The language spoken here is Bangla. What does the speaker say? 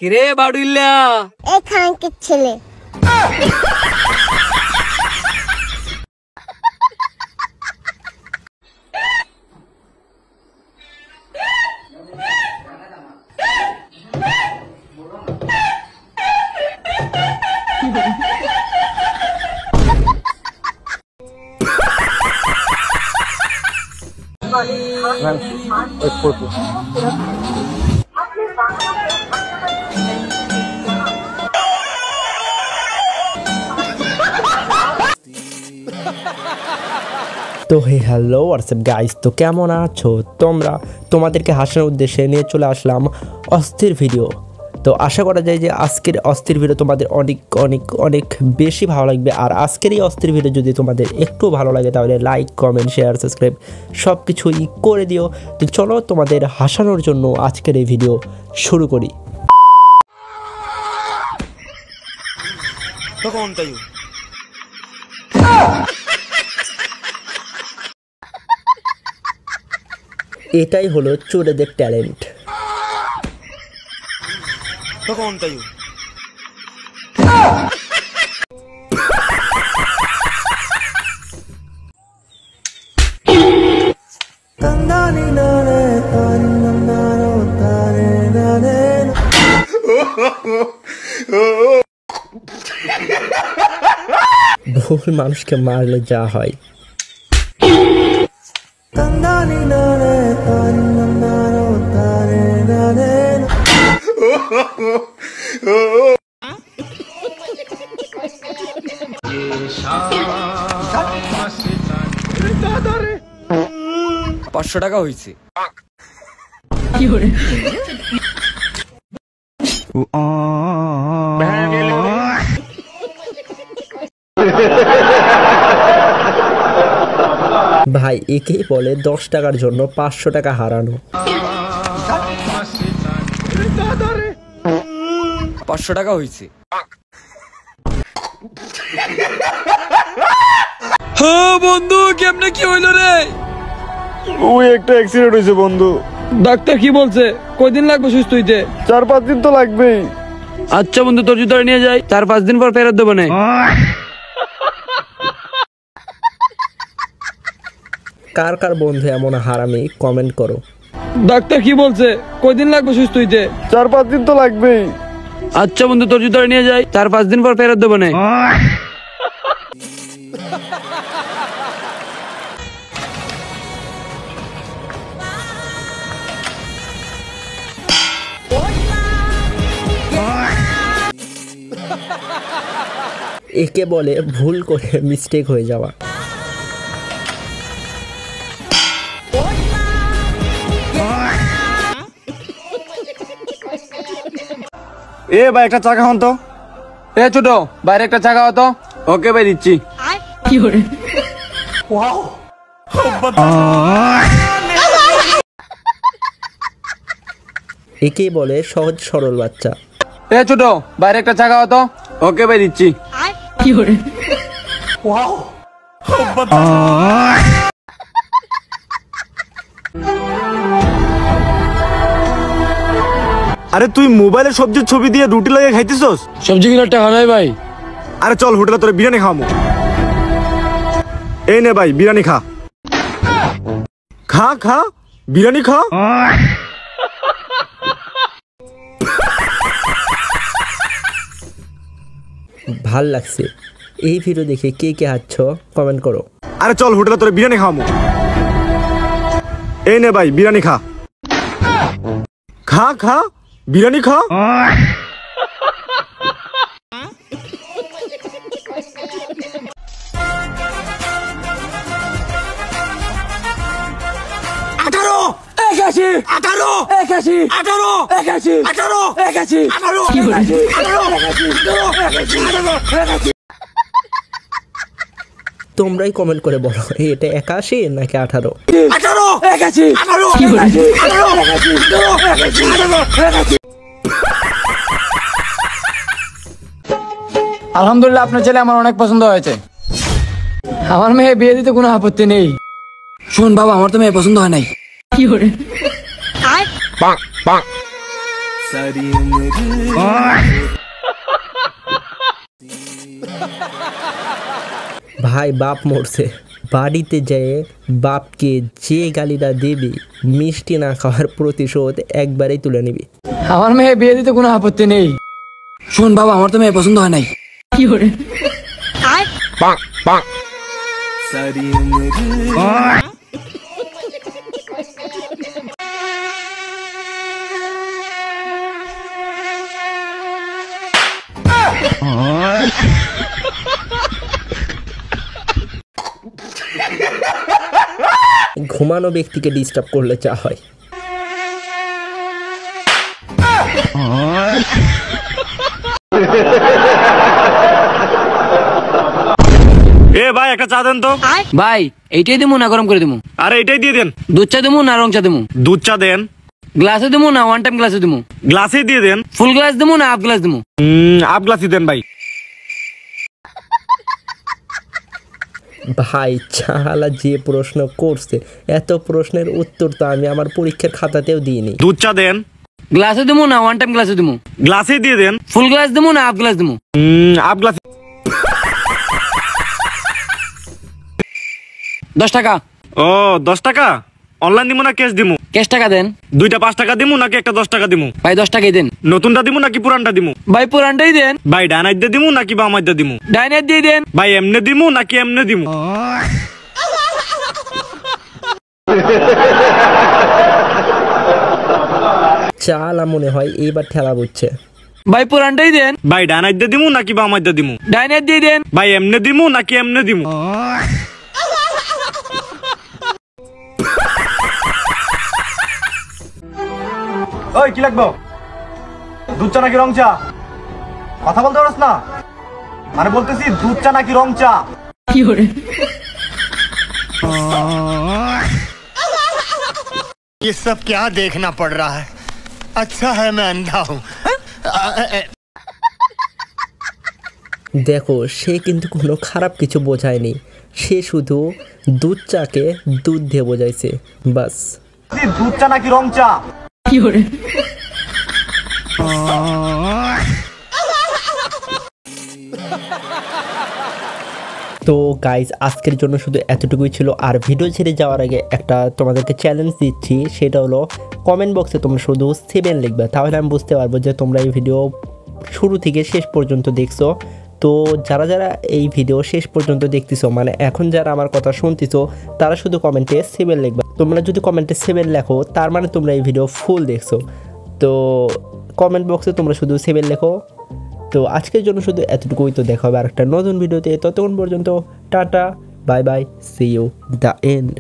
কিরে বাড়ুইল্লা এখানকে ছেলে তো হ্যালো হোয়াটসঅ্যাপ গাইস, তো কেমন আছো তোমরা? তোমাদেরকে হাসানোর উদ্দেশ্যে নিয়ে চলে আসলাম অস্থির ভিডিও। তো আশা করা যায় যে আজকের অস্থির ভিডিও তোমাদের অনেক অনেক অনেক বেশি ভালো লাগবে। আর আজকের এই অস্থির ভিডিও যদি তোমাদের একটু ভালো লাগে তাহলে লাইক, কমেন্ট, শেয়ার, সাবস্ক্রাইব সব কিছুই করে দিও। তো চলো তোমাদের হাসানোর জন্য আজকের এই ভিডিও শুরু করি। এটাই হলো চোরেদের ট্যালেন্ট। ভুল মানুষকে মারলে যা হয়। $500 হয়েছে। ভাই একেই বলে 10 টাকার জন্য 500 টাকা হারানো। $500 হয়েছে। হ্যাঁ বন্ধু, কেমনে কি হইলো রে? ওই একটা অ্যাক্সিডেন্ট হয়েছে বন্ধু। ডাক্তার কি বলছে? কয়দিন লাগবে সুস্থ হইতে? 4-5 দিন তো লাগবেই। আচ্ছা বন্ধু, তোর জুতা নিয়ে যাই, 4-5 দিন পর ফেরত দেবো না। কার কার বন্ধু এমন হারামি কমেন্ট করো। ডাক্তার কি বলছে? কয়দিন লাগবে সুস্থ হইতে? 4-5 দিন তো লাগবেই। আচ্ছা বন্ধু, তোর জুতা নিয়ে যাই, 4-5 দিন পর ফেরত দেবো না। একে বলে ভুল করে মিস্টেক হয়ে যাওয়া। এ ভাই একটা চা খাওয়ান তো। এ ছোট, বাইরে একটা চা খাওয়া তো। ওকে ভাই, দিচ্ছি। একেই বলে সহজ সরল বাচ্চা। এ ছোট, বাইরে একটা চা খাওয়া তো। ওকে ভাই, দিচ্ছি। আরে তুই মোবাইলে সবজির ছবি দিয়ে রুটি লাগিয়ে খাইতেছস? সবজি কিনার টাকা নাই ভাই। আরে চল হোটেলে তোরে বিরিয়ানি খাওয়ামু। এই নে ভাই বিরিয়ানি খা। খা খা বিরিয়ানি খা। ভাল লাগছে। এই ভিডিও দেখে কে কে হাঁটছ কমেন্ট করো। আরে চল হোটেলে তোরে বিরিয়ানি খাওয়ামু। এই নে ভাই বিরিয়ানি খা। খা খা বিরিয়ানি খা। তোমরাই কমেন্ট করে বলো এটা 81 নাকি 18? আলহামদুলিল্লাহ, আপনার ছেলে আমার অনেক পছন্দ হয়েছে। আমার মেয়ে বিয়ে দিতে কোনো আপত্তি নেই। শোন বাবা, আমার তো মেয়ে পছন্দ হয় নাই। ভাই বাপ মরছে, বাড়িতে যেয়ে বাপকে যে গালিটা দিবি মিষ্টি না খাওয়ার প্রতিশোধ একবারেই তুলে নিবি। আমার মেয়ে বিয়ে দিতে কোনো আপত্তি নেই। শোন বাবা, আমার তো মেয়ে পছন্দ হয় নাই। ঘুমানো ব্যক্তিকে ডিস্টার্ব করলে চা হয়। এ ভাই একটা চা দেন তো। ভাই এইটাই দিমু না গরম করে দিমু? আরে এটাই দিয়ে দেন। দুধ চা দিমু না রং চা দিমু? দুধ চা দেন। গ্লাসে দিমু না ওয়ান টাইম গ্লাসে দিমু? গ্লাসে দিয়ে দেন। ফুল গ্লাস দিমু না হাফ গ্লাস দিমু? হাফ গ্লাসই দেন ভাই। ভাই চালা যে প্রশ্ন করছে, এত প্রশ্নের উত্তর তো আমি আমার পরীক্ষার খাতাতেও দিইনি। দুধ চা দেন। গ্লাসে দিমু না ওয়ান টাইম গ্লাসে দিমু? গ্লাসে দিয়ে দেন। ফুল গ্লাস দিমু না হাফ গ্লাস দিমু? Half glass. 10 টাকা। ও 10 টাকা। অনলাইন দিমু না ক্যাশ দিমু? ক্যাশ টাকা দেন। দুইটা 5 টাকা দিমু নাকি একটা 10 টাকা দিমু? ভাই 10 টাকাই দেন। নতুনটা দিমু নাকি পুরানটা দিমু? ভাই পুরানটাই দেন। ভাই ডানাইট দিয়ে দিমু নাকি বামাইট দিয়ে দিমু? ডাইনার দিয়ে দেন। ভাই এমনে দিমু নাকি এমনে দিমু? চালা মনে হয় এইবার ঠেলা বুঝছে। ভাই পুরানটাই দেন। ভাই ডানাইট দিয়ে দিমু নাকি বামাইট দিয়ে দিমু? ডাইনার দিয়ে দেন। ভাই এমনে দিমু নাকি এমনে দিমু? ওই কি লাগবে? দুধ চা নাকি রং চা? কথা বলতে পারছ না? মানে বলতেছি দুধ চা নাকি রং চা? ये सब क्या देखना पड़ रहा है? अच्छा है मैं अंधा हूँ। দেখো সে কিন্তু কোনো খারাপ কিছু বোঝায়নি, সে শুধু দুধ চাকে দুধ দিয়ে বোঝাইছে বাস। দুধ চা নাকি রং চা? তো গাইজ আজকের জন্য শুধু এতটুকুই ছিল। আর ভিডিও ছেড়ে যাওয়ার আগে একটা তোমাদেরকে চ্যালেঞ্জ দিচ্ছি, সেটা হলো কমেন্ট বক্সে তোমরা শুধু 7 লিখবে, তাহলে আমি বুঝতে পারবো যে তোমরা এই ভিডিও শুরু থেকে শেষ পর্যন্ত দেখছো। তো যারা যারা এই ভিডিও শেষ পর্যন্ত দেখতেছো, মানে এখন যারা আমার কথা শুনতেছো, তারা শুধু কমেন্টে 7 লিখবে। তোমরা যদি কমেন্টে 7 লেখো তার মানে তোমরা এই ভিডিও ফুল দেখছো। তো কমেন্ট বক্সে তোমরা শুধু 7 লেখো। তো আজকের জন্য শুধু এতটুকুই। তো দেখা হবে আরেকটা নতুন ভিডিওতে। ততক্ষণ পর্যন্ত tata, bye bye, see you the and.